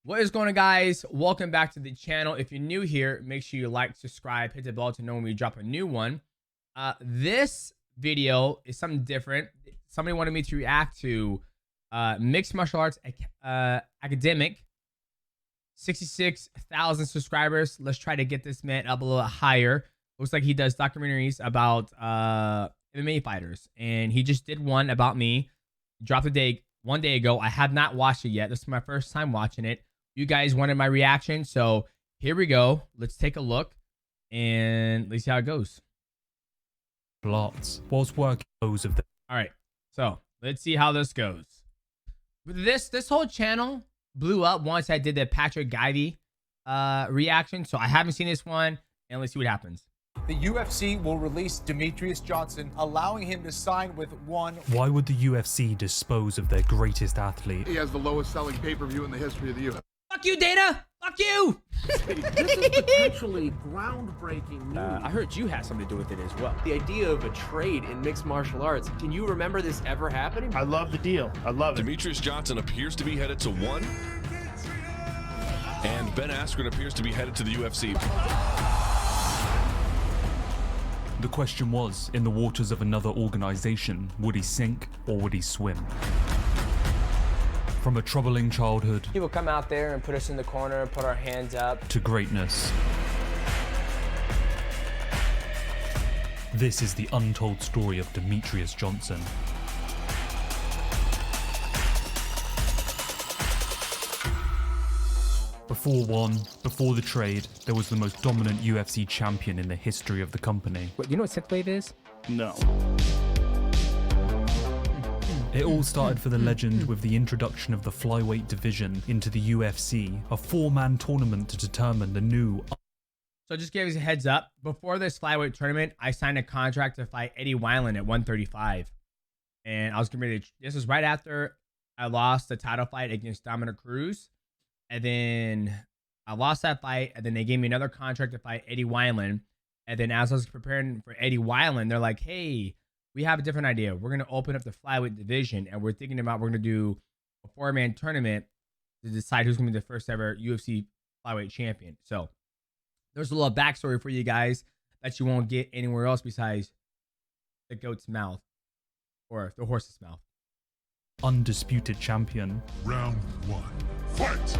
What is going on, guys? Welcome back to the channel. If you're new here, make sure you like, subscribe, hit the bell to know when we drop a new one. This video is something different. Somebody wanted me to react to mixed martial arts academic. 66,000 subscribers. Let's try to get this man up a little higher. Looks like he does documentaries about MMA fighters, and he just did one about me. Dropped one day ago. I have not watched it yet. This is my first time watching it. You guys wanted my reaction, so here we go. Let's take a look and let's see how it goes. Lots whilst working those of them. All right, so let's see how this goes. This whole channel blew up once I did the Patrick Givey reaction, so I haven't seen this one, and let's see what happens. The UFC will release Demetrius Johnson, allowing him to sign with one. Why would the UFC dispose of their greatest athlete? He has the lowest selling pay-per-view in the history of the UFC. Fuck you, Dana! Fuck you! This is potentially groundbreaking news. I heard you had something to do with it as well. The idea of a trade in mixed martial arts. Can you remember this ever happening? I love the deal. I love it. Demetrius Johnson appears to be headed to one, and Ben Askren appears to be headed to the UFC. The question was, in the waters of another organization, would he sink or would he swim? From a troubling childhood He will come out there and put us in the corner, put our hands up. to greatness. This is the untold story of Demetrius Johnson. Before the trade, there was the most dominant UFC champion in the history of the company. Wait, you know what synthwave is? No. It all started for the legend with the introduction of the flyweight division into the UFC, a four-man tournament to determine the new... So just give us a heads up. Before this flyweight tournament, I signed a contract to fight Eddie Wineland at 135. And I was getting ready to... This was right after I lost the title fight against Dominic Cruz. And then I lost that fight. And then they gave me another contract to fight Eddie Wineland. And then as I was preparing for Eddie Wineland, they're like, hey, we have a different idea. We're going to open up the flyweight division. And we're thinking about we're going to do a four-man tournament to decide who's going to be the first ever UFC flyweight champion. So there's a little backstory for you guys that you won't get anywhere else besides the goat's mouth or the horse's mouth. undisputed champion. Round one, fight!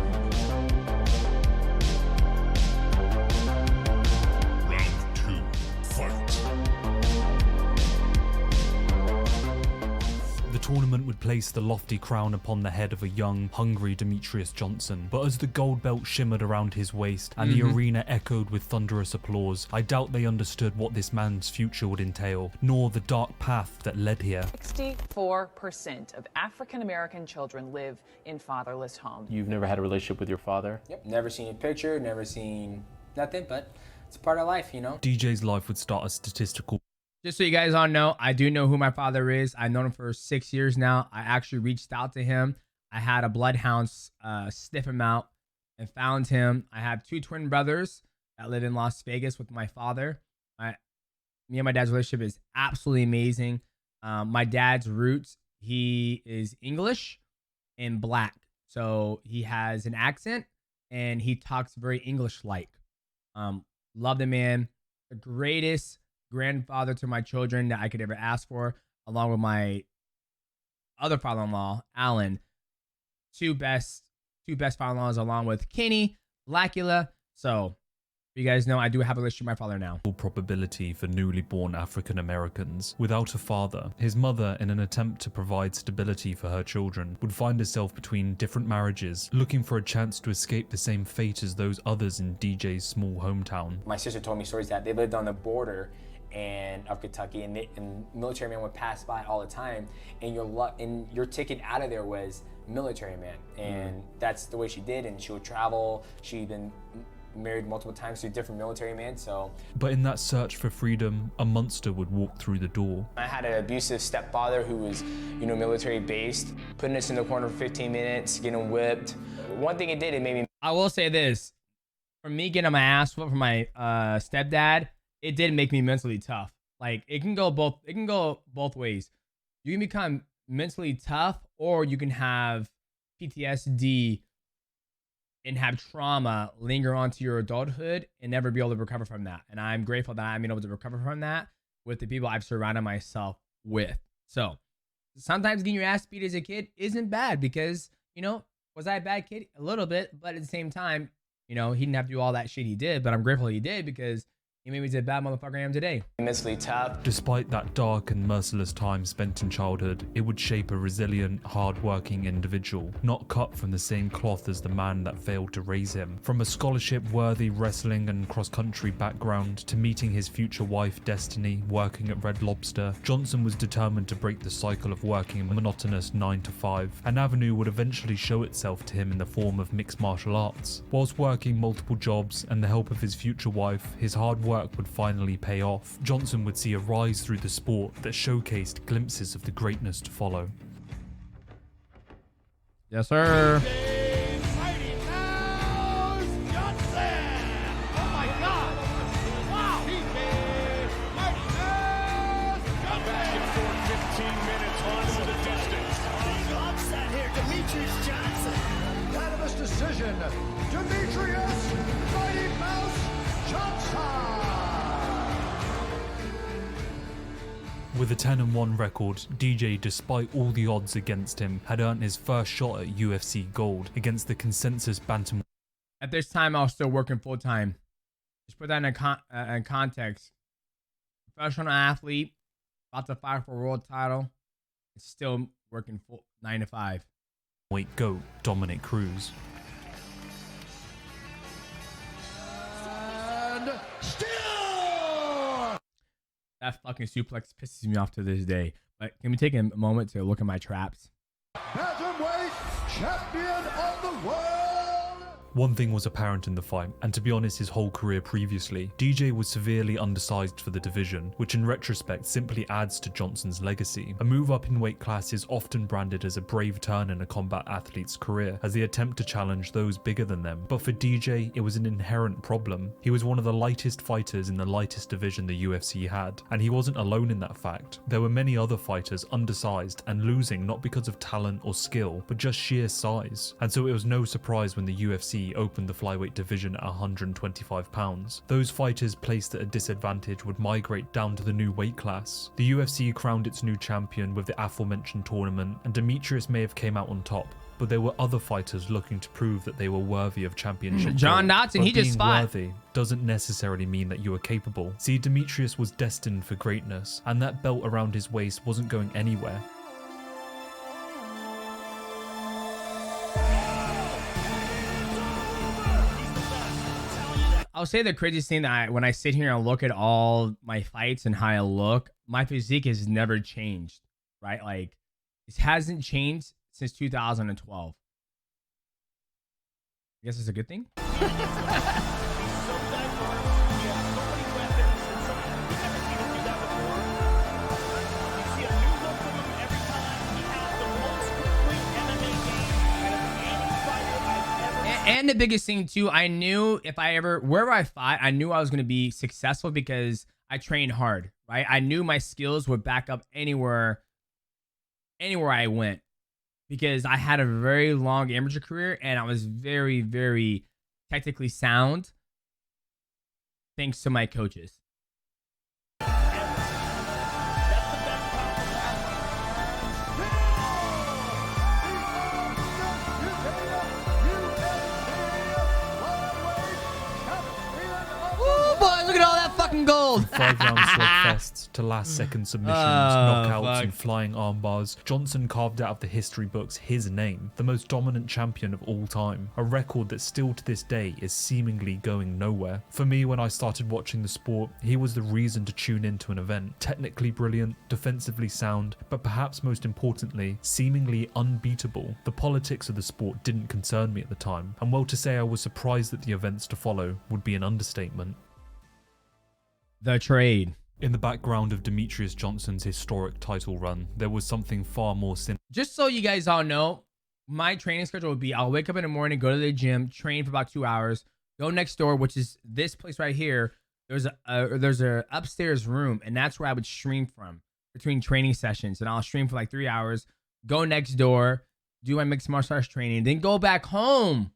Round two, fight! The tournament would place the lofty crown upon the head of a young, hungry Demetrius Johnson. But as the gold belt shimmered around his waist and the arena echoed with thunderous applause, I doubt they understood what this man's future would entail, nor the dark path that led here. 64% of African-American children live in fatherless homes. You've never had a relationship with your father? Yep, never seen a picture, never seen nothing, but it's part of life, you know? DJ's life would start a statistical... Just so you guys all know, I do know who my father is. I've known him for 6 years now. I actually reached out to him. I had a bloodhound sniff him out and found him. I have two twin brothers that live in Las Vegas with my father. Me and my dad's relationship is absolutely amazing. My dad's roots, he is English and black. So he has an accent and he talks very English-like. Love the man. The greatest grandfather to my children that I could ever ask for, along with my other father-in-law, Alan. Two best father-in-laws, along with Kenny, Blackula. So you guys know I do have a relationship with my father now. Probability for newly born African Americans. Without a father, his mother, in an attempt to provide stability for her children, would find herself between different marriages, looking for a chance to escape the same fate as those others in DJ's small hometown. My sister told me stories that they lived on the border of Kentucky, and military men would pass by all the time, and your ticket out of there was military man, and that's the way she did, and she would travel. She'd been married multiple times to different military men, so. But in that search for freedom, a monster would walk through the door. I had an abusive stepfather who was, you know, military based, putting us in the corner for 15 minutes, getting whipped. One thing it did, it made me. I will say this, for me getting my ass whooped from my stepdad, it did make me mentally tough. Like it can go both ways. You can become mentally tough, or you can have PTSD and have trauma linger onto your adulthood and never be able to recover from that. And I'm grateful that I'm able to recover from that with the people I've surrounded myself with. So sometimes getting your ass beat as a kid isn't bad because, you know, was I a bad kid? A little bit, but at the same time, you know, he didn't have to do all that shit he did, but I'm grateful he did because he made me the bad motherfucker I am today. Immensely tough. Despite that dark and merciless time spent in childhood, it would shape a resilient, hard-working individual, not cut from the same cloth as the man that failed to raise him. From a scholarship-worthy wrestling and cross-country background to meeting his future wife, Destiny, working at Red Lobster, Johnson was determined to break the cycle of working a monotonous 9-to-5. An avenue would eventually show itself to him in the form of mixed martial arts. Whilst working multiple jobs and the help of his future wife, his hard work would finally pay off. Johnson would see a rise through the sport that showcased glimpses of the greatness to follow. Yes, sir. Unanimous decision. Demetrius Mighty Mouse Johnson. With a 10-1 record, DJ, despite all the odds against him, had earned his first shot at UFC gold against the consensus bantamweight. At this time, I was still working full time. Just put that in context. Professional athlete, about to fight for a world title, still working full 9-to-5. GOAT Dominic Cruz. And still. That fucking suplex pisses me off to this day. But can we take a moment to look at my traps? Bantamweight champion of the world. One thing was apparent in the fight, and to be honest his whole career previously, DJ was severely undersized for the division, which in retrospect simply adds to Johnson's legacy. A move up in weight class is often branded as a brave turn in a combat athlete's career, as they attempt to challenge those bigger than them. But for DJ, it was an inherent problem. He was one of the lightest fighters in the lightest division the UFC had, and he wasn't alone in that fact. There were many other fighters undersized and losing not because of talent or skill, but just sheer size. And so it was no surprise when the UFC opened the flyweight division at 125 pounds. Those fighters placed at a disadvantage would migrate down to the new weight class. The UFC crowned its new champion with the aforementioned tournament, and Demetrius may have came out on top, but there were other fighters looking to prove that they were worthy of championship. John gold. Dotson, But he just being fought. worthy doesn't necessarily mean that you are capable. See, Demetrius was destined for greatness, and that belt around his waist wasn't going anywhere. I'll say the craziest thing that when I sit here and look at all my fights and how I look, my physique has never changed, right? Like, it hasn't changed since 2012. I guess it's a good thing. And the biggest thing too, I knew if I ever, wherever I fought, I knew I was going to be successful because I trained hard, right? I knew my skills would back up anywhere I went because I had a very long amateur career and I was very, very technically sound thanks to my coaches. Look at all that fucking gold. 5-round slugfests to last-second submissions, knockouts, and flying arm bars, Johnson carved out of the history books his name, the most dominant champion of all time, a record that still to this day is seemingly going nowhere. For me, when I started watching the sport, he was the reason to tune into an event. Technically brilliant, defensively sound, but perhaps most importantly, seemingly unbeatable. The politics of the sport didn't concern me at the time, and well, to say I was surprised at the events to follow would be an understatement. The trade. In the background of Demetrius Johnson's historic title run, there was something far more sinister. Just so you guys all know, my training schedule would be I'll wake up in the morning, go to the gym, train for about 2 hours, go next door, which is this place right here. There's a upstairs room, and that's where I would stream from between training sessions. And I'll stream for like 3 hours, go next door, do my mixed martial arts training, then go back home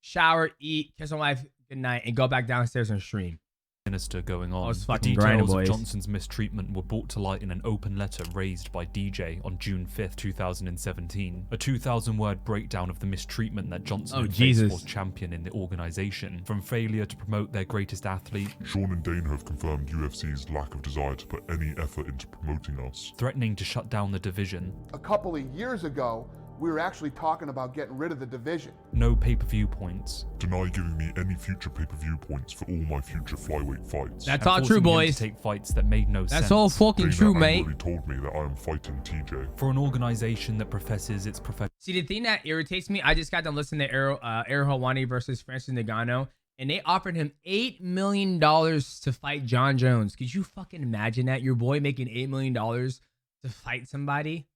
shower, eat, kiss my wife goodnight, and go back downstairs and stream. Sinister going on. it's The fucking grinding, details of boys. Johnson's mistreatment were brought to light in an open letter raised by DJ on June 5th, 2017. A 2,000-word breakdown of the mistreatment that Johnson had faced was champion in the organization, from failure to promote their greatest athlete. Sean and Dana have confirmed UFC's lack of desire to put any effort into promoting us. Threatening to shut down the division. A couple of years ago, we were actually talking about getting rid of the division. No pay-per-view points. Deny giving me any future pay-per-view points for all my future flyweight fights. That's all true, boys. To take fights that made no sense. That's all fucking true, mate. Dana told me that I am fighting TJ. For an organization that professes its professional. See, the thing that irritates me, I just got done listening to Ariel Helwani versus Francis Ngannou, and they offered him $8 million to fight John Jones. Could you fucking imagine that? Your boy making $8 million to fight somebody?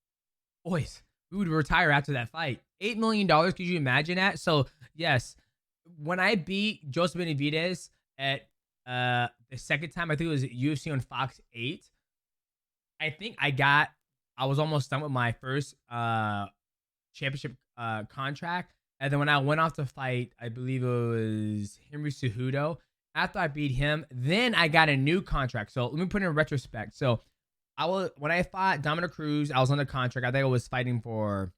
Boys, we would retire after that fight. $8 million, could you imagine that? So, yes, when I beat Joseph Benavidez at the second time, I think it was UFC on Fox 8, I think I was almost done with my first championship contract. And then when I went off to fight, I believe it was Henry Cejudo, after I beat him, then I got a new contract. So let me put it in retrospect. So when I fought Dominic Cruz, I was under contract. I think I was fighting for,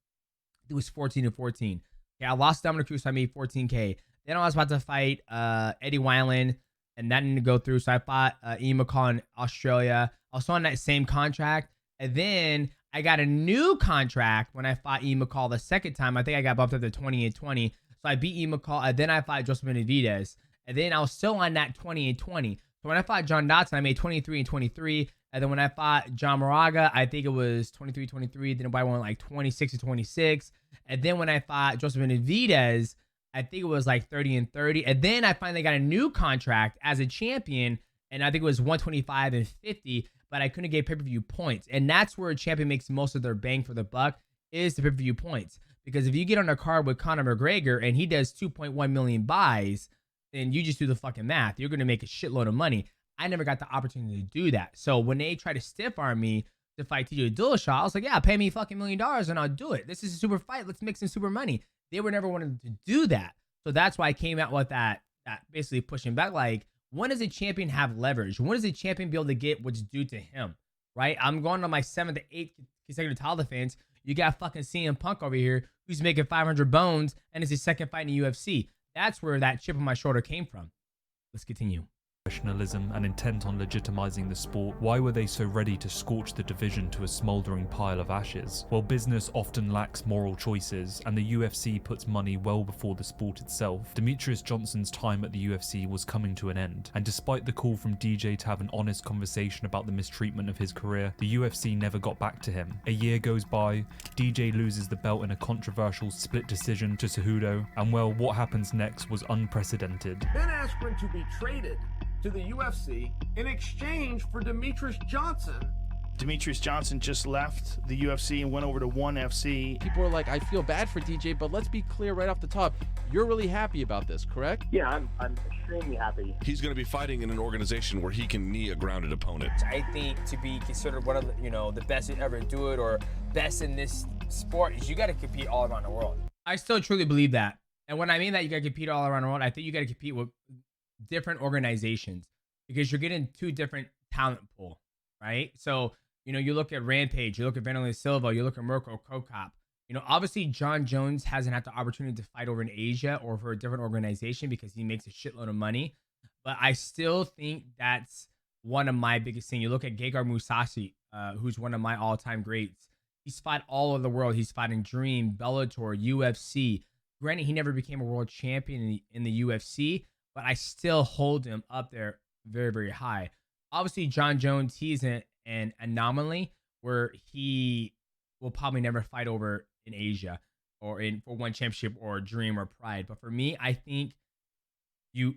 it was 14 and 14. Okay, I lost Dominic Cruz, so I made 14K. Then I was about to fight Eddie Wineland, and that didn't go through. So I fought Ian McCall in Australia. I was on that same contract. And then I got a new contract when I fought Ian McCall the second time. I think I got bumped up to 20 and 20. So I beat Ian McCall, and then I fought Joseph Benavidez. And then I was still on that 20 and 20. So when I fought John Dodson, I made 23 and 23. And then when I fought John Moraga, I think it was 23-23. Then I went like 26 and 26. And then when I fought Joseph Benavidez, I think it was like 30 and 30. And then I finally got a new contract as a champion, and I think it was 125 and 50, but I couldn't get pay-per-view points. And that's where a champion makes most of their bang for the buck, is the pay-per-view points. Because if you get on a card with Conor McGregor and he does 2.1 million buys, then you just do the fucking math. You're going to make a shitload of money. I never got the opportunity to do that. So when they try to stiff arm me to fight TJ Dillashaw, I was like, yeah, pay me fucking $1 million and I'll do it. This is a super fight. Let's make some super money. They were never wanted to do that. So that's why I came out with that basically pushing back. Like, when does a champion have leverage? When does a champion be able to get what's due to him? Right? I'm going on my 7th to 8th consecutive title defense. You got fucking CM Punk over here who's making 500 bones and it's his second fight in the UFC. That's where that chip on my shoulder came from. Let's continue. Professionalism and intent on legitimizing the sport, why were they so ready to scorch the division to a smoldering pile of ashes? Well, business often lacks moral choices, and the UFC puts money well before the sport itself. Demetrius Johnson's time at the UFC was coming to an end, and despite the call from DJ to have an honest conversation about the mistreatment of his career, the UFC never got back to him. A year goes by, DJ loses the belt in a controversial split decision to Cejudo, and well, what happens next was unprecedented. Ben Askren to be traded to the UFC in exchange for Demetrius Johnson. Demetrius Johnson just left the UFC and went over to ONE FC. People are like, I feel bad for DJ, but let's be clear right off the top. You're really happy about this, correct? Yeah, I'm extremely happy. He's going to be fighting in an organization where he can knee a grounded opponent. I think to be considered one of the, the best to ever do it or best in this sport is you got to compete all around the world. I still truly believe that. And when I mean that you got to compete all around the world, I think you got to compete with different organizations because you're getting two different talent pool, right? So, you look at Rampage, you look at Vanderlei Silva, you look at Mirko Kokop. Obviously John Jones hasn't had the opportunity to fight over in Asia or for a different organization because he makes a shitload of money. But I still think that's one of my biggest things. You look at Gegard Mousasi, who's one of my all-time greats. He's fought all over the world. He's fighting Dream, Bellator, UFC. Granted, he never became a world champion in the UFC, but I still hold him up there very, very high. Obviously, John Jones, he's an anomaly where he will probably never fight over in Asia or for one championship or Dream or Pride. But for me, I think you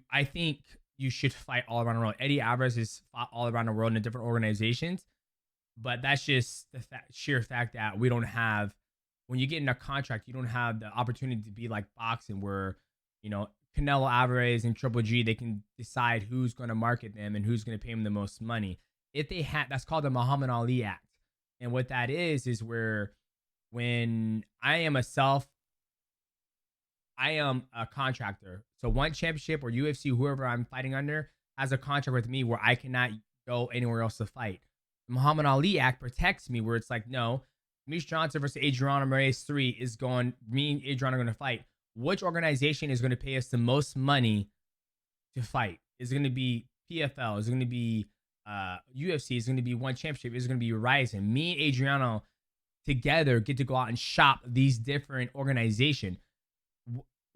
should fight all around the world. Eddie Alvarez has fought all around the world in different organizations, but that's just the sheer fact that we don't have, when you get in a contract, you don't have the opportunity to be like boxing where, Canelo Alvarez and Triple G, they can decide who's going to market them and who's going to pay them the most money. If they had, that's called the Muhammad Ali Act. And what that is where when I am a I am a contractor. So one championship or UFC, whoever I'm fighting under, has a contract with me where I cannot go anywhere else to fight. The Muhammad Ali Act protects me where it's like, no, Demetrious Johnson versus Adriano Moraes 3 is going, me and Adriano are going to fight. Which organization is going to pay us the most money to fight? Is it going to be PFL? Is it going to be UFC? Is it going to be one championship? Is it going to be Ryzen? Me and Adriano together get to go out and shop these different organizations.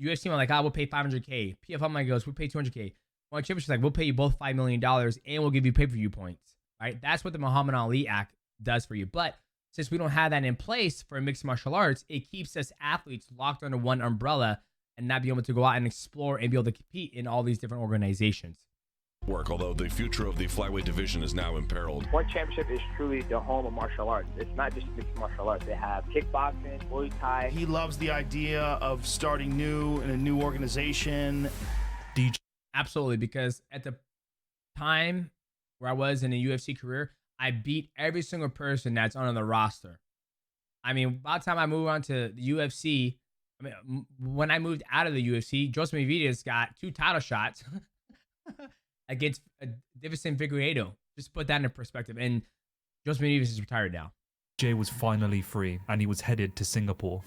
UFC, I'm like, we'll pay $500K. PFL, my goes, we'll pay $200K. One championship, like, we'll pay you both $5 million and we'll give you pay-per-view points. Right? That's what the Muhammad Ali Act does for you. But since we don't have that in place for mixed martial arts, it keeps us athletes locked under one umbrella and not be able to go out and explore and be able to compete in all these different organizations. Although the future of the flyweight division is now imperiled. One championship is truly the home of martial arts. It's not just mixed martial arts. They have kickboxing, Muay Thai. He loves the idea of starting new in a new organization. DJ. Absolutely, because at the time where I was in a UFC career, I beat every single person that's on the roster. I mean, by the time I moved on to the UFC, I mean, when I moved out of the UFC, Joseph Benavidez got 2 title shots against Davison Figueiredo. Just put that in perspective. And Joseph Benavidez is retired now. Jay was finally free, and he was headed to Singapore.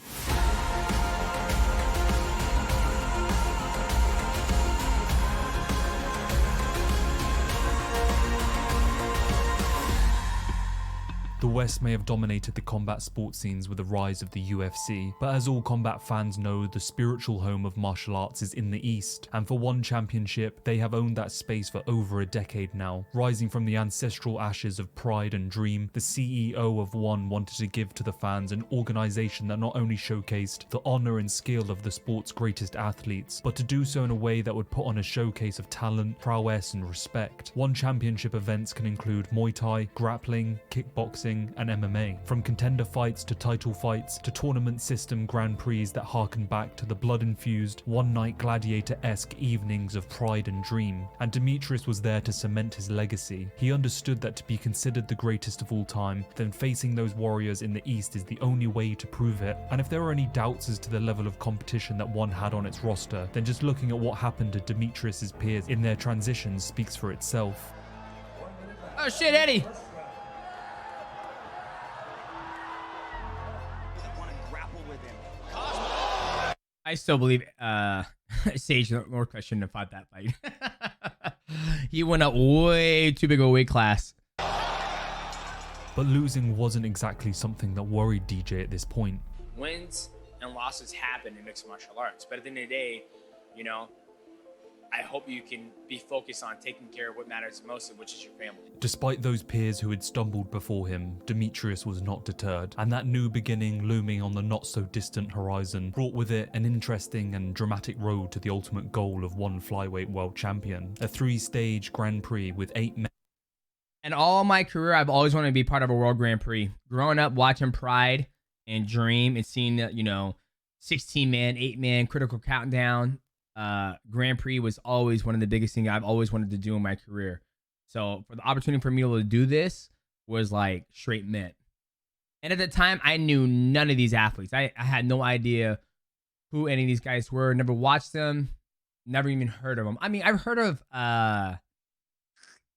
The West may have dominated the combat sports scenes with the rise of the UFC, but as all combat fans know, the spiritual home of martial arts is in the East, and for one championship, they have owned that space for over a decade now. Rising from the ancestral ashes of Pride and Dream, the CEO of One wanted to give to the fans an organization that not only showcased the honor and skill of the sport's greatest athletes, but to do so in a way that would put on a showcase of talent, prowess, and respect. One championship events can include Muay Thai, grappling, kickboxing, and MMA. From contender fights to title fights to tournament system Grand Prix that harken back to the blood-infused, one-night gladiator-esque evenings of Pride and Dream. And Demetrious was there to cement his legacy. He understood that to be considered the greatest of all time, then facing those warriors in the East is the only way to prove it. And if there were any doubts as to the level of competition that One had on its roster, then just looking at what happened to Demetrious's peers in their transitions speaks for itself. Oh shit, Eddie! I still believe Sage Northcutt shouldn't have fought that fight. He went up way too big of a weight class. But losing wasn't exactly something that worried DJ at this point. Wins and losses happen in mixed martial arts, but at the end of the day, you know, I hope you can be focused on taking care of what matters most, which is your family. Despite those peers who had stumbled before him, Demetrious was not deterred, and that new beginning looming on the not-so-distant horizon brought with it an interesting and dramatic road to the ultimate goal of one flyweight world champion, a 3-stage Grand Prix with 8 men. And all my career, I've always wanted to be part of a World Grand Prix. Growing up, watching Pride and Dream and seeing that, you know, 16-man, 8-man, Critical Countdown, Grand Prix was always one of the biggest things I've always wanted to do in my career. So for the opportunity for me to do this was like straight mint. And at the time, I knew none of these athletes. I had no idea who any of these guys were. Never watched them. Never even heard of them. I mean, I've heard of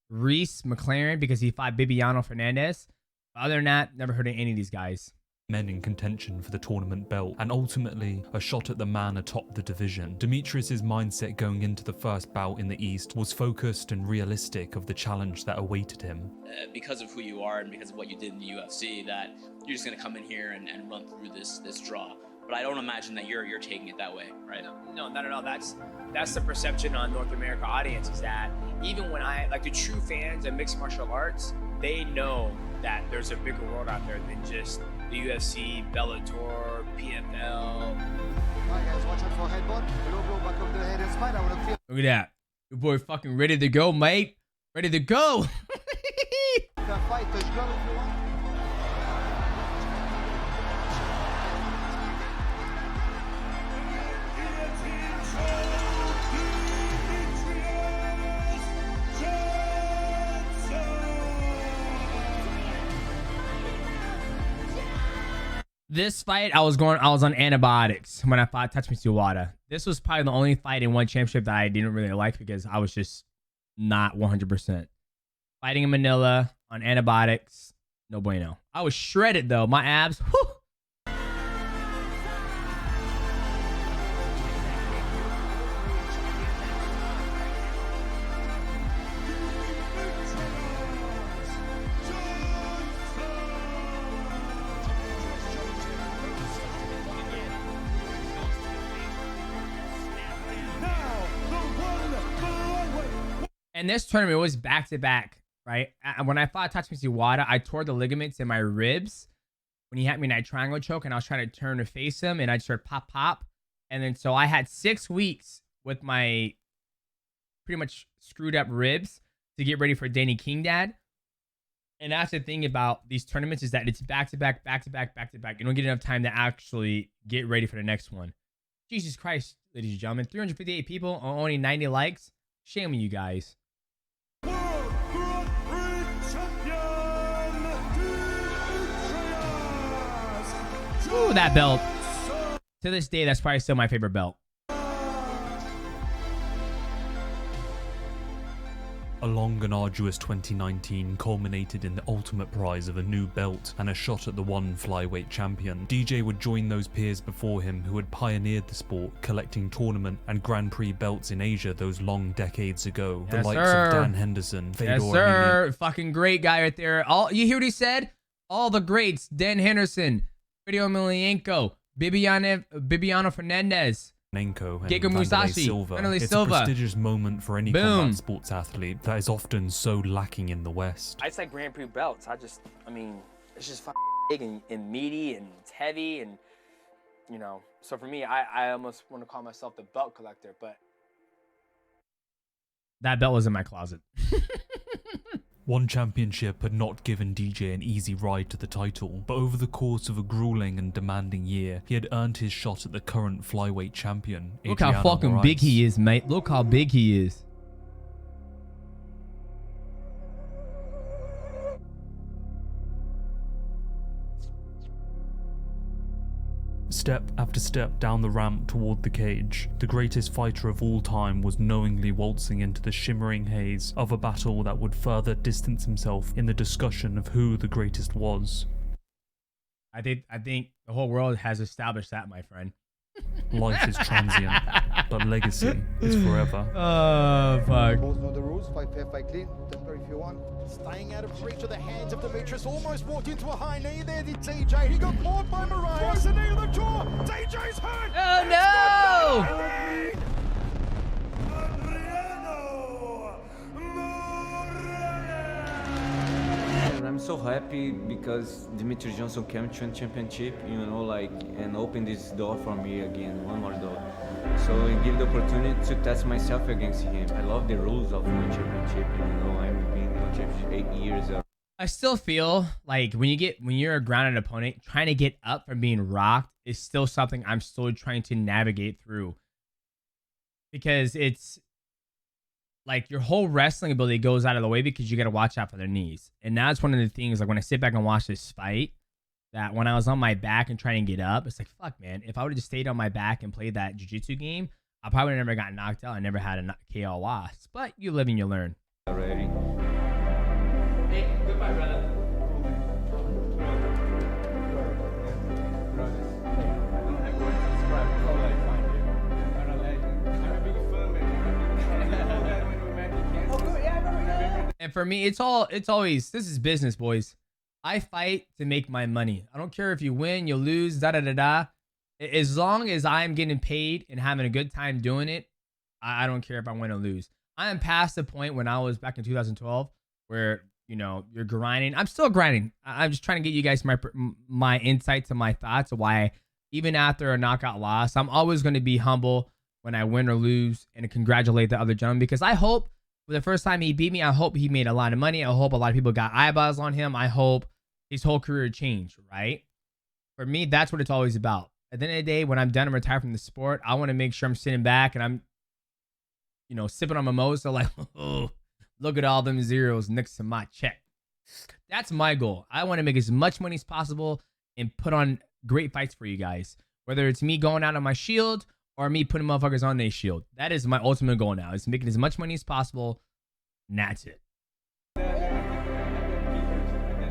Reese McLaren because he fought Bibiano Fernandez. But other than that, never heard of any of these guys. Men in contention for the tournament belt, and ultimately a shot at the man atop the division. Demetrious's mindset going into the first bout in the East was focused and realistic of the challenge that awaited him. Because of who you are and because of what you did in the UFC, that you're just going to come in here and run through this draw. But I don't imagine that you're taking it that way, right? No, not at all. That's the perception on North America audience, is that even when the true fans of mixed martial arts, they know that there's a bigger world out there than just the UFC, Bellator, PFL. Alright guys, watch out for headbutt. Low blow back of the head and spine. I want to feel. Look at that. Your boy fucking ready to go, mate. Ready to go. Can fight touch glove if you want. This fight, I was on antibiotics when I fought Tatsumi Wada. This was probably the only fight in one championship that I didn't really like because I was just not 100%. Fighting in Manila on antibiotics, no bueno. I was shredded though. My abs, whew. And this tournament was back to back, right? When I fought Tatsumi Wada, I tore the ligaments in my ribs when he had me in that triangle choke, and I was trying to turn to face him, and I just heard pop, pop. And then so I had 6 weeks with my pretty much screwed up ribs to get ready for Danny King Dad. And that's the thing about these tournaments is that it's back to back, back to back, back to back. You don't get enough time to actually get ready for the next one. Jesus Christ, ladies and gentlemen, 358 people, only 90 likes. Shame on you guys. Ooh, that belt. To this day, that's probably still my favorite belt. A long and arduous 2019 culminated in the ultimate prize of a new belt and a shot at the one flyweight champion. DJ would join those peers before him who had pioneered the sport, collecting tournament and Grand Prix belts in Asia those long decades ago. The likes of Dan Henderson, Fedor Yes, sir. Fucking great guy right there. You hear what he said? All the greats. Dan Henderson, Fedor Emelianenko, Bibiano Fernandez, Diego Musashi, Vanderlei It's Silva. a prestigious moment for any combat sports athlete that is often so lacking in the West. I just like Grand Prix belts. I mean, it's just big and meaty and it's heavy and, you know. So for me, I almost want to call myself the belt collector, but. That belt was in my closet. One championship had not given DJ an easy ride to the title, but over the course of a grueling and demanding year, he had earned his shot at the current flyweight champion, Look Adriano how fucking Moraes. big he is, mate. Look how big he is. Step after step down the ramp toward the cage, the greatest fighter of all time was knowingly waltzing into the shimmering haze of a battle that would further distance himself in the discussion of who the greatest was. I think the whole world has established that, my friend. Life is transient, but legacy is forever. Oh, fuck. Both know the rules, fight fair, fight clean. Temper if you want. Staying out of reach of the hands of Demetrius, almost walked into a high knee there, did DJ. He got caught by Moraes. Throws the knee to the jaw. DJ's hurt. Oh, no! And I'm so happy because Demetrius Johnson came to a championship, you know, like, and opened this door for me again, one more door. So it gave the opportunity to test myself against him. I love the rules of my championship, you know, I've been in the championship 8 years. I still feel like when you're a grounded opponent, trying to get up from being rocked is still something I'm still trying to navigate through. Because it's like your whole wrestling ability goes out of the way because you got to watch out for their knees. And that's one of the things, like when I sit back and watch this fight, that when I was on my back and trying to get up, it's like, fuck, man. If I would have just stayed on my back and played that jiu-jitsu game, I probably would have never gotten knocked out. I never had a KO loss. But you live and you learn. Already. Hey, goodbye, brother. And for me, it's always, this is business, boys. I fight to make my money. I don't care if you win, you lose, da-da-da-da. As long as I'm getting paid and having a good time doing it, I don't care if I win or lose. I am past the point when I was back in 2012 where, you know, you're grinding. I'm still grinding. I'm just trying to get you guys my insights and my thoughts of why, even after a knockout loss, I'm always going to be humble when I win or lose and congratulate the other gentleman, because I hope for the first time he beat me, I hope he made a lot of money. I hope a lot of people got eyeballs on him. I hope his whole career changed, right? For me, that's what it's always about. At the end of the day, when I'm done and retired from the sport, I want to make sure I'm sitting back and I'm, you know, sipping on mimosa like, oh, look at all them zeros next to my check. That's my goal. I want to make as much money as possible and put on great fights for you guys. Whether it's me going out on my shield or me putting motherfuckers on their shield. That is my ultimate goal now, is making as much money as possible. And that's it.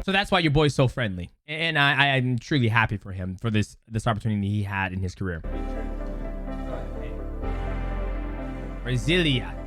So that's why your boy's so friendly. And I'm truly happy for him for this opportunity he had in his career. Brasilia.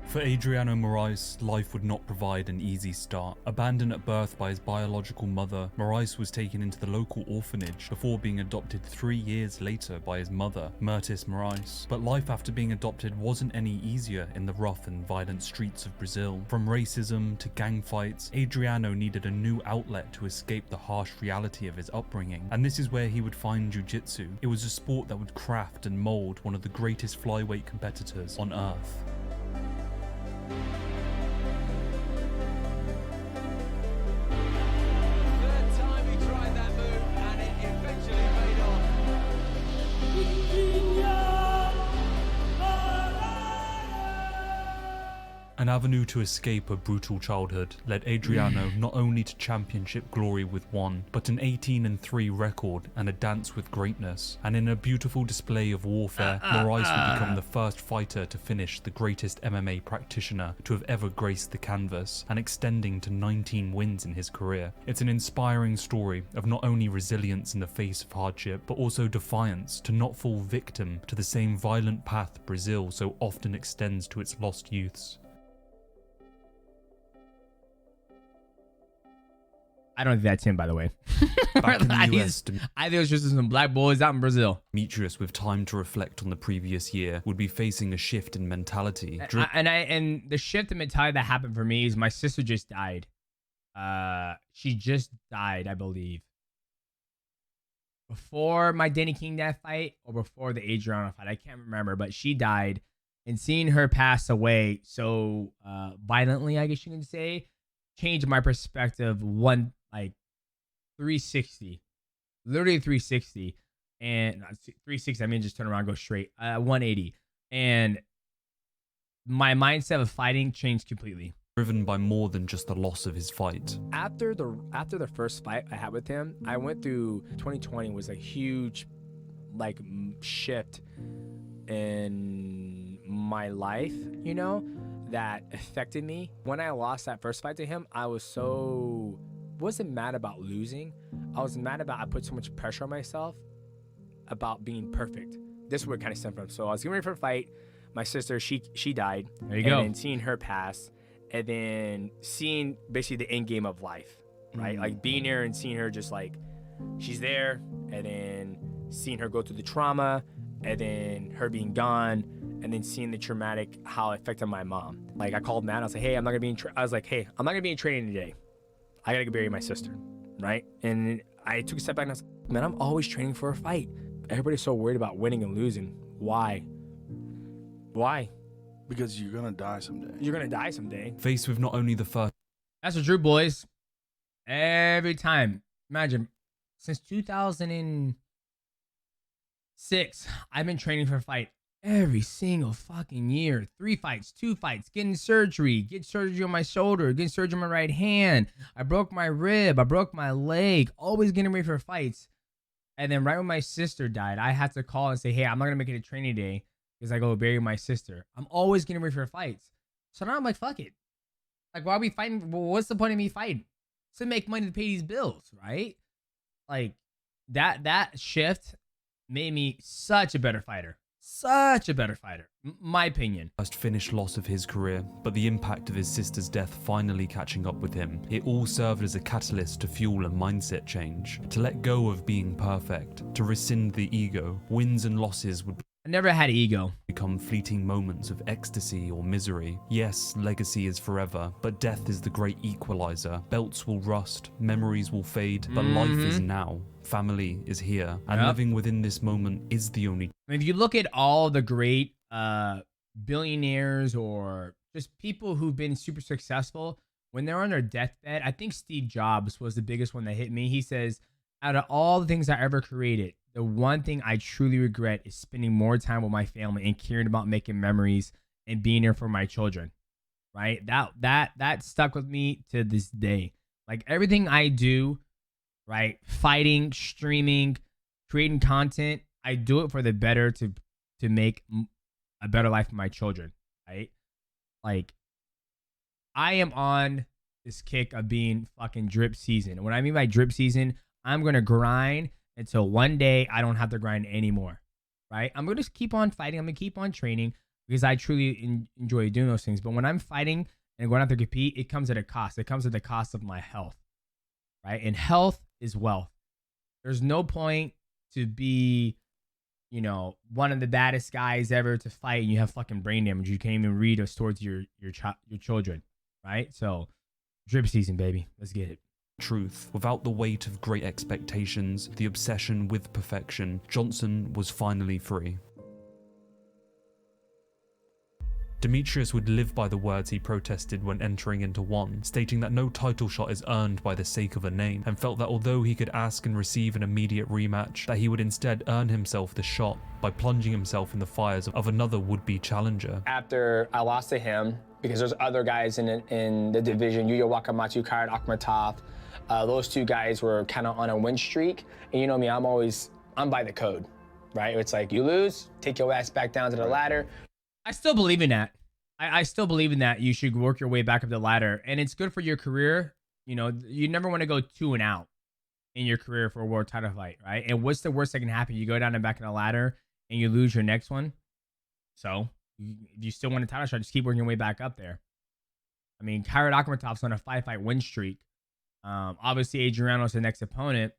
For Adriano Moraes, life would not provide an easy start. Abandoned at birth by his biological mother, Moraes was taken into the local orphanage before being adopted 3 years later by his mother, Mirtis Moraes. But life after being adopted wasn't any easier in the rough and violent streets of Brazil. From racism to gang fights, Adriano needed a new outlet to escape the harsh reality of his upbringing. And this is where he would find jiu-jitsu. It was a sport that would craft and mold one of the greatest flyweight competitors on earth. An avenue to escape a brutal childhood led Adriano not only to championship glory with one, but an 18-3 record and a dance with greatness. And in a beautiful display of warfare, Moraes would become the first fighter to finish the greatest MMA practitioner to have ever graced the canvas, and extending to 19 wins in his career. It's an inspiring story of not only resilience in the face of hardship, but also defiance to not fall victim to the same violent path Brazil so often extends to its lost youths. I don't think that's him, by the way. Back in the US, I think it was just some black boys out in Brazil. Demetrius, with time to reflect on the previous year, would be facing a shift in mentality. And the shift in mentality that happened for me is my sister just died. She just died, I believe. Before my Danny King Dad fight or before the Adriano fight, I can't remember, but she died. And seeing her pass away so violently, I guess you can say, changed my perspective 360, literally 360, and not 360. I mean, just turn around, go straight, 180, and my mindset of fighting changed completely. Driven by more than just the loss of his fight. After the first fight I had with him, I went through 2020 was a huge shift in my life, you know, that affected me. When I lost that first fight to him, I wasn't mad about losing. I was mad about I put so much pressure on myself about being perfect. This is where it kind of stemmed from. So I was getting ready for a fight. My sister, she died. There you go. And then seeing her pass, and then seeing basically the end game of life, right? Like being there and seeing her just like, she's there, and then seeing her go through the trauma, and then her being gone, and then seeing the traumatic, how it affected my mom. Like I called Matt, I was like, hey, I'm not gonna be in training today. I gotta go bury my sister, right? And I took a step back and I was like, man, I'm always training for a fight. Everybody's so worried about winning and losing. Why? Because you're gonna die someday. You're gonna die someday. Faced with not only the first. That's the truth, boys. Every time. Imagine, since 2006, I've been training for a fight. Every single fucking year. 3 fights, 2 fights, get surgery on my shoulder, getting surgery on my right hand. I broke my rib, I broke my leg, always getting ready for fights. And then right when my sister died, I had to call and say, hey, I'm not going to make it a training day because I go bury my sister. I'm always getting ready for fights. So now I'm like, fuck it. Like, why are we fighting? Well, what's the point of me fighting? It's to make money to pay these bills, right? Like, that shift made me such a better fighter. Such a better fighter, my opinion. First finished loss of his career, but the impact of his sister's death finally catching up with him. It all served as a catalyst to fuel a mindset change, to let go of being perfect, to rescind the ego. Wins and losses would I never had ego. Become fleeting moments of ecstasy or misery. Yes, legacy is forever, but death is the great equalizer. Belts will rust, memories will fade, but life is now. Family is here, and living within this moment is the only. I mean, if you look at all the great billionaires or just people who've been super successful, when they're on their deathbed, I think Steve Jobs was the biggest one that hit me. He says, out of all the things I ever created, the one thing I truly regret is spending more time with my family and caring about making memories and being there for my children. Right? That stuck with me to this day. Like everything I do right? Fighting, streaming, creating content. I do it for the better to make a better life for my children, right? Like, I am on this kick of being fucking drip season. What I mean by drip season, I'm gonna grind until one day I don't have to grind anymore, right? I'm gonna just keep on fighting. I'm gonna keep on training because I truly enjoy doing those things. But when I'm fighting and going out to compete, it comes at a cost. It comes at the cost of my health, right? And health is wealth. There's no point to be, you know, one of the baddest guys ever to fight and you have fucking brain damage. You can't even read or store to your children, right? So, drip season, baby. Let's get it. Truth. Without the weight of great expectations, the obsession with perfection, Johnson was finally free. Demetrius would live by the words he protested when entering into one, stating that no title shot is earned by the sake of a name, and felt that although he could ask and receive an immediate rematch, that he would instead earn himself the shot by plunging himself in the fires of another would-be challenger. After I lost to him, because there's other guys in the division, Yuya Wakamatsu, Kairat Akhmatov, those two guys were kind of on a win streak. And you know me, I'm by the code, right? It's like, you lose, take your ass back down to the ladder. I still believe in that. I still believe in that. You should work your way back up the ladder, and it's good for your career. You know, you never want to go 2 and out in your career for a world title fight, right? And what's the worst that can happen? You go down and back in the ladder and you lose your next one. So if you still want a title shot, just keep working your way back up there. I mean, Kairat Akhmatov's on a 5-fight win streak. Obviously, Adriano's the next opponent,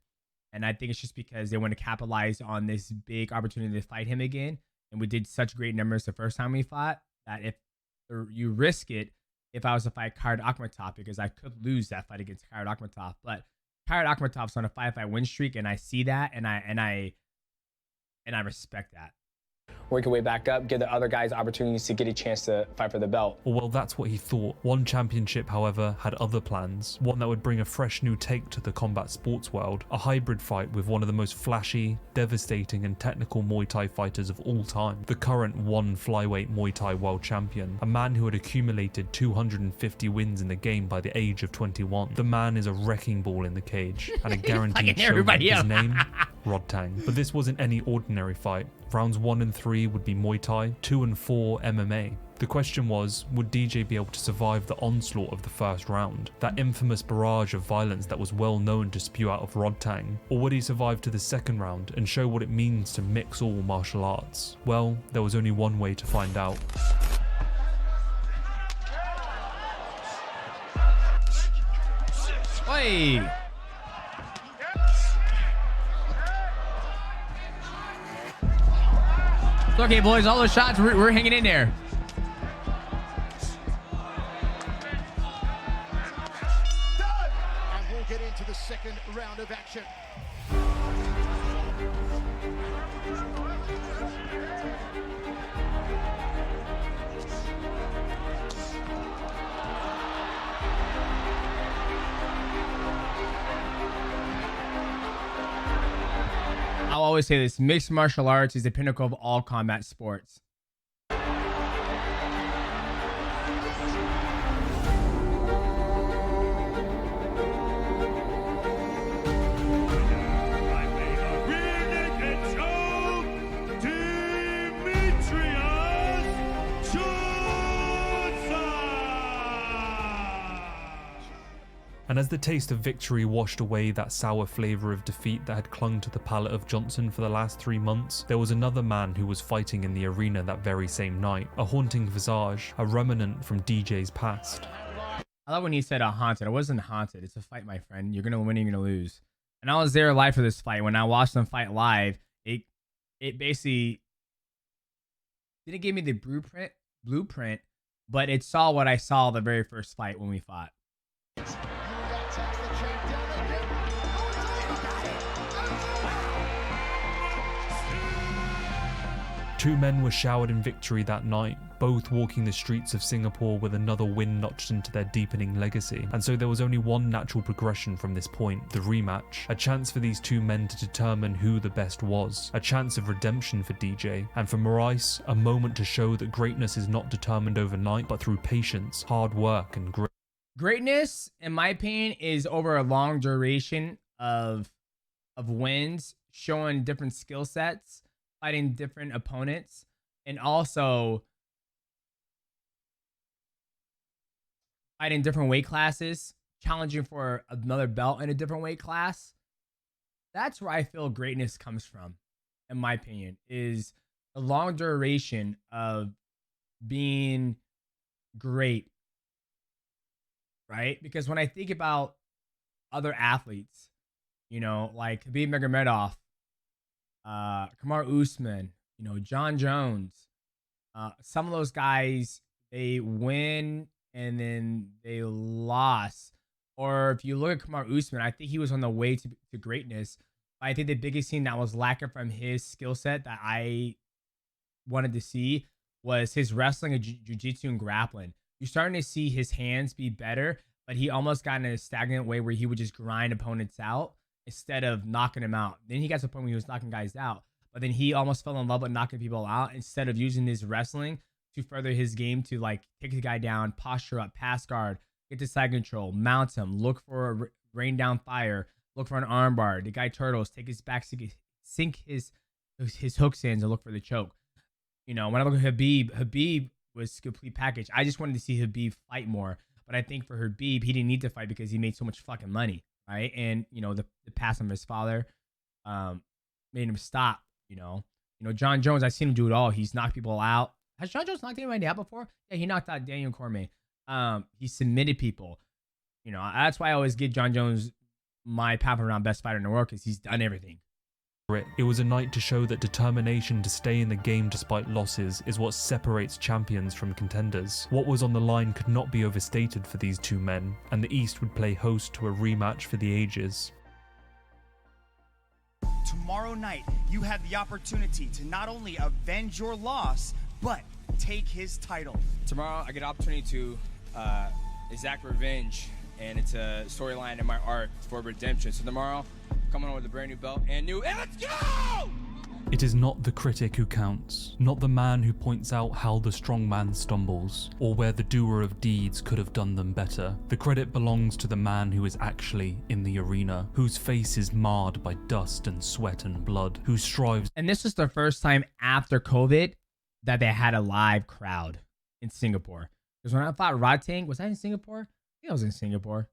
and I think it's just because they want to capitalize on this big opportunity to fight him again. And we did such great numbers the first time we fought that if you risk it, if I was to fight Kairat Akhmatov, because I could lose that fight against Kairat Akhmatov, but Kairat Akhmatov's on a 5-fight win streak, and I see that, and I respect that. Work your way back up, give the other guys opportunities to get a chance to fight for the belt. Well, that's what he thought. One championship, however, had other plans. One that would bring a fresh new take to the combat sports world. A hybrid fight with one of the most flashy, devastating and technical Muay Thai fighters of all time. The current one flyweight Muay Thai world champion. A man who had accumulated 250 wins in the game by the age of 21. The man is a wrecking ball in the cage. And a guaranteed showman. His name? Rodtang. But this wasn't any ordinary fight. Rounds 1 and 3 would be Muay Thai, 2 and 4 MMA. The question was, would DJ be able to survive the onslaught of the first round? That infamous barrage of violence that was well known to spew out of Rodtang? Or would he survive to the second round and show what it means to mix all martial arts? Well, there was only one way to find out. Oi! It's okay, boys. All those shots, we're hanging in there. And we'll get into the second round of action. I'll always say this, mixed martial arts is the pinnacle of all combat sports. And as the taste of victory washed away that sour flavour of defeat that had clung to the palate of Johnson for the last 3 months, there was another man who was fighting in the arena that very same night. A haunting visage, a remnant from DJ's past. I love when he said haunted. It wasn't haunted. It's a fight, my friend. You're going to win, you're going to lose. And I was there live for this fight. When I watched them fight live, it basically didn't give me the blueprint, but it saw what I saw the very first fight when we fought. Two men were showered in victory that night, both walking the streets of Singapore with another win notched into their deepening legacy. And so there was only one natural progression from this point, the rematch. A chance for these two men to determine who the best was. A chance of redemption for DJ. And for Moraes, a moment to show that greatness is not determined overnight, but through patience, hard work, and grit. Greatness, in my opinion, is over a long duration of wins, showing different skill sets, fighting different opponents, and also fighting different weight classes, challenging for another belt in a different weight class. That's where I feel greatness comes from, in my opinion, is the long duration of being great, right? Because when I think about other athletes, you know, like Khabib Nurmagomedov, Kamaru Usman, you know, John Jones, some of those guys, they win and then they lost. Or if you look at Kamaru Usman, I think he was on the way to greatness. But I think the biggest thing that was lacking from his skill set that I wanted to see was his wrestling and jiu-jitsu and grappling. You're starting to see his hands be better, but he almost got in a stagnant way where he would just grind opponents out instead of knocking them out. Then he got to the point where he was knocking guys out, but then he almost fell in love with knocking people out instead of using his wrestling to further his game to like take the guy down, posture up, pass guard, get to side control, mount him, look for a rain down fire, look for an armbar. The guy turtles, take his back, sink his hooks in and look for the choke. You know, when I look at Khabib was complete package. I just wanted to see Khabib fight more. But I think for Khabib, he didn't need to fight because he made so much fucking money, right? And, you know, the passing of his father made him stop, you know. John Jones, I've seen him do it all. He's knocked people out. Has John Jones knocked anybody out before? Yeah, he knocked out Daniel Cormier. He submitted people. You know, that's why I always give John Jones my pat around best fighter in the world because he's done everything. It was a night to show that determination to stay in the game despite losses is what separates champions from contenders. What was on the line could not be overstated for these two men, and the East would play host to a rematch for the ages. Tomorrow night, you have the opportunity to not only avenge your loss, but take his title. Tomorrow, I get an opportunity to exact revenge, and it's a storyline in my arc for redemption. So tomorrow, coming on with a brand new belt and let's go! It is not the critic who counts, not the man who points out how the strong man stumbles, or where the doer of deeds could have done them better. The credit belongs to the man who is actually in the arena, whose face is marred by dust and sweat and blood, who strives. And this was the first time after COVID that they had a live crowd in Singapore. Because when I fought Rodtang, was I in Singapore? I think I was in Singapore.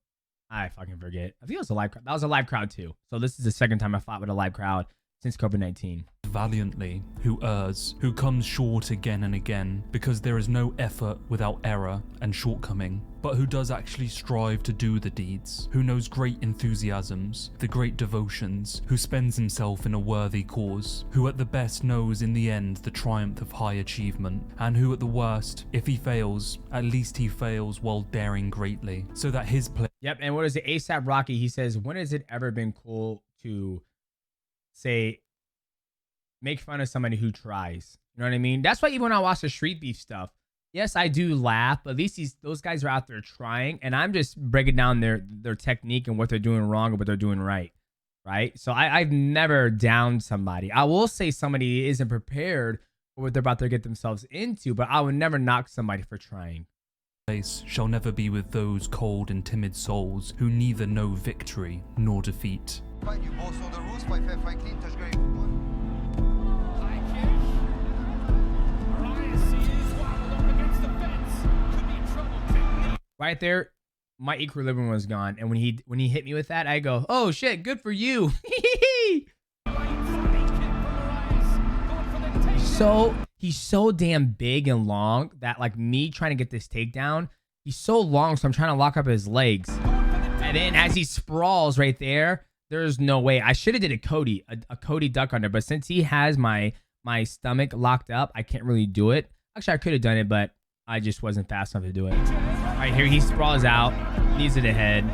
I fucking forget. I think it was a live crowd. That was a live crowd too. So this is the second time I fought with a live crowd since COVID-19. Valiantly, who errs, who comes short again and again, because there is no effort without error and shortcoming, but who does actually strive to do the deeds, who knows great enthusiasms, the great devotions, who spends himself in a worthy cause, who at the best knows in the end the triumph of high achievement, and who at the worst, if he fails, at least he fails while daring greatly, so that his play. Yep, and what is it? ASAP Rocky, he says, when has it ever been cool to say, make fun of somebody who tries? You know what I mean? That's why even when I watch the street beef stuff, yes, I do laugh, but at least those guys are out there trying, and I'm just breaking down their technique and what they're doing wrong and what they're doing right, right? So I've never downed somebody. I will say somebody isn't prepared for what they're about to get themselves into, but I would never knock somebody for trying. Shall never be with those cold and timid souls who neither know victory nor defeat. Fight you both on the rules, fight fair, fight clean, touch grave. Right there, my equilibrium was gone, and when he hit me with that, I go, "Oh shit, good for you." He's so damn big and long that like me trying to get this takedown, he's so long, so I'm trying to lock up his legs, and then as he sprawls right there, there's no way. I should have did a Cody duck under, but since he has my stomach locked up, I can't really do it. Actually, I could have done it, but I just wasn't fast enough to do it. All right, here he sprawls out, knees to the head.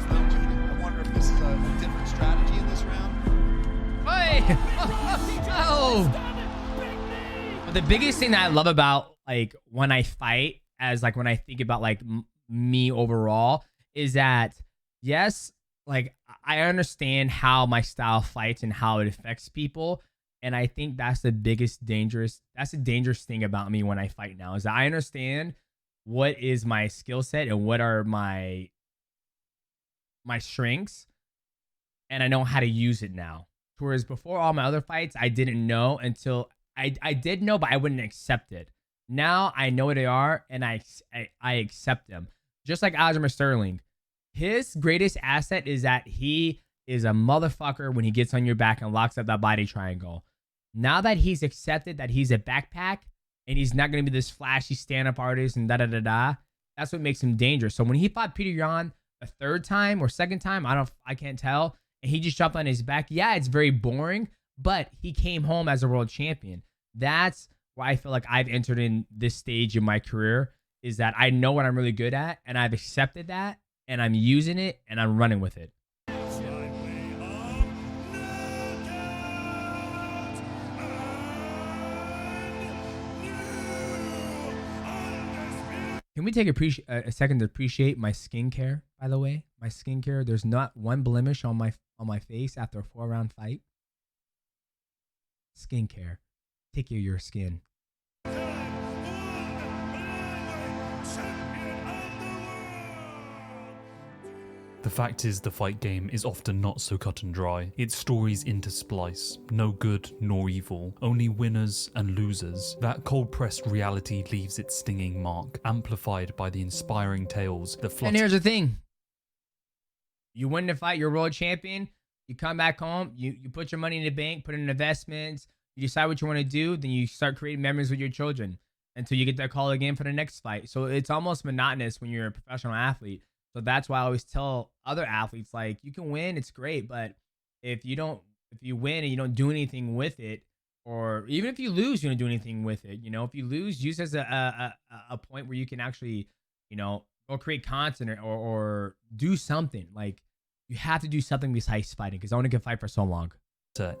I wonder if this is a different strategy in this round. Hey! Oh! But the biggest thing that I love about like when I fight, as like when I think about like me overall, is that yes, like I understand how my style fights and how it affects people, And I think that's the dangerous thing about me when I fight now, is that I understand what is my skill set and what are my strengths, and I know how to use it now. Whereas before all my other fights, I didn't know until I did know, but I wouldn't accept it. Now I know what they are, and I accept them. Just like Aljamain Sterling, his greatest asset is that he is a motherfucker when he gets on your back and locks up that body triangle. Now that he's accepted that he's a backpack and he's not going to be this flashy stand-up artist and da-da-da-da, that's what makes him dangerous. So when he fought Peter Yan a third time or second time, I can't tell, and he just jumped on his back, yeah, it's very boring, but he came home as a world champion. That's where I feel like I've entered in this stage in my career, is that I know what I'm really good at, and I've accepted that, and I'm using it, and I'm running with it. Can we take a second to appreciate my skincare, by the way? My skincare, there's not one blemish on my face after a 4-round fight. Skincare. Take care of your skin. The fact is, the fight game is often not so cut and dry. Its stories intersplice, no good nor evil, only winners and losers. That cold-pressed reality leaves its stinging mark, amplified by the inspiring tales that flutter. And here's the thing. You win the fight, you're world champion, you come back home, you put your money in the bank, put it in investments, you decide what you want to do, then you start creating memories with your children until you get that call again for the next fight. So it's almost monotonous when you're a professional athlete. So that's why I always tell other athletes, like, you can win, it's great, but if you win and you don't do anything with it, or even if you lose, you don't do anything with it. You know, if you lose, use it as a point where you can actually, you know, go create content or do something. Like, you have to do something besides fighting, because I only can fight for so long.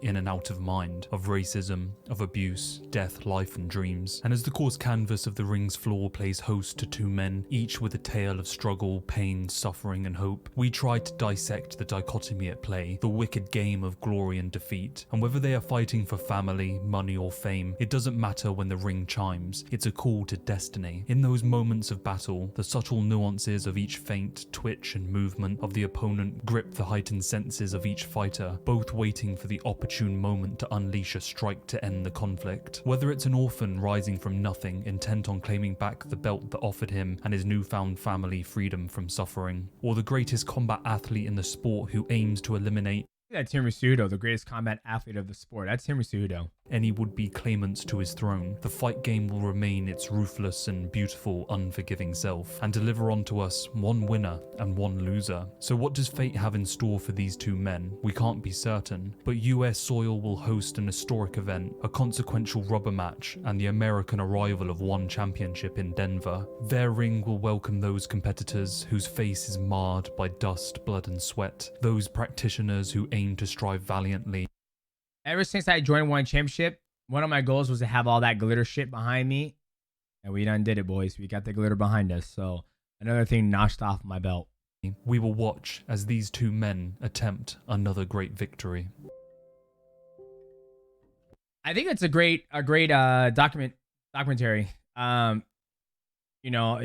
In and out of mind, of racism, of abuse, death, life and dreams. And as the coarse canvas of the ring's floor plays host to two men, each with a tale of struggle, pain, suffering and hope, we try to dissect the dichotomy at play, the wicked game of glory and defeat. And whether they are fighting for family, money or fame, it doesn't matter when the ring chimes, it's a call to destiny. In those moments of battle, the subtle nuances of each feint, twitch and movement of the opponent grip the heightened senses of each fighter, both waiting for the opportune moment to unleash a strike to end the conflict. Whether it's an orphan rising from nothing, intent on claiming back the belt that offered him and his newfound family freedom from suffering, or the greatest combat athlete in the sport who aims to eliminate That's Henry Cejudo, the greatest combat athlete of the sport. That's Henry Cejudo. any would-be claimants to his throne, the fight game will remain its ruthless and beautiful, unforgiving self, and deliver onto us one winner and one loser. So what does fate have in store for these two men? We can't be certain, but US soil will host an historic event, a consequential rubber match, and the American arrival of one championship in Denver. Their ring will welcome those competitors whose face is marred by dust, blood and sweat, those practitioners who aim to strive valiantly. Ever since I joined One Championship, one of my goals was to have all that glitter shit behind me. And we done did it, boys. We got the glitter behind us. So another thing notched off my belt. We will watch as these two men attempt another great victory. I think it's a great documentary. You know,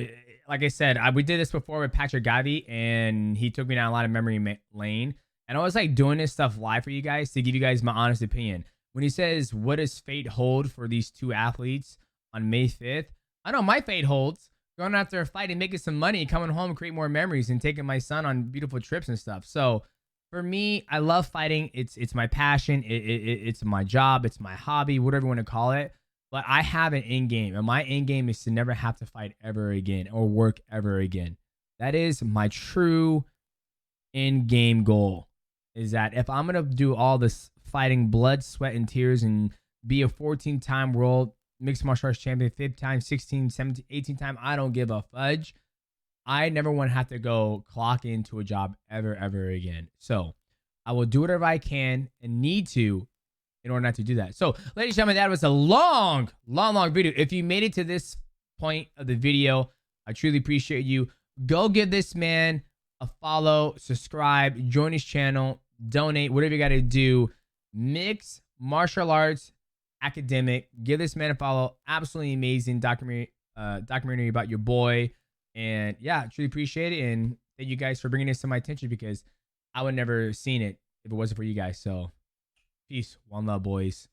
like I said, we did this before with Patrick Gavi, and he took me down a lot of memory lane. And I was like doing this stuff live for you guys to give you guys my honest opinion. When he says, what does fate hold for these two athletes on May 5th? I know my fate holds going after a fight and making some money, coming home, create more memories, and taking my son on beautiful trips and stuff. So for me, I love fighting. It's my passion. It's my job. It's my hobby, whatever you want to call it. But I have an end game, and my end game is to never have to fight ever again or work ever again. That is my true end game goal. Is that if I'm going to do all this fighting, blood, sweat, and tears, and be a 14-time world mixed martial arts champion, 5th time, 16, 17, 18 time, I don't give a fudge. I never want to have to go clock into a job ever again. So I will do whatever I can and need to in order not to do that. So, ladies and gentlemen, that was a long video. If you made it to this point of the video, I truly appreciate you. Go give this man a follow, subscribe, join his channel, donate, whatever you got to do. Mixed Martial Arts Academic. Give this man a follow. Absolutely amazing documentary about your boy. And yeah, truly appreciate it. And thank you guys for bringing this to my attention because I would never seen it if it wasn't for you guys. So peace. One love, boys.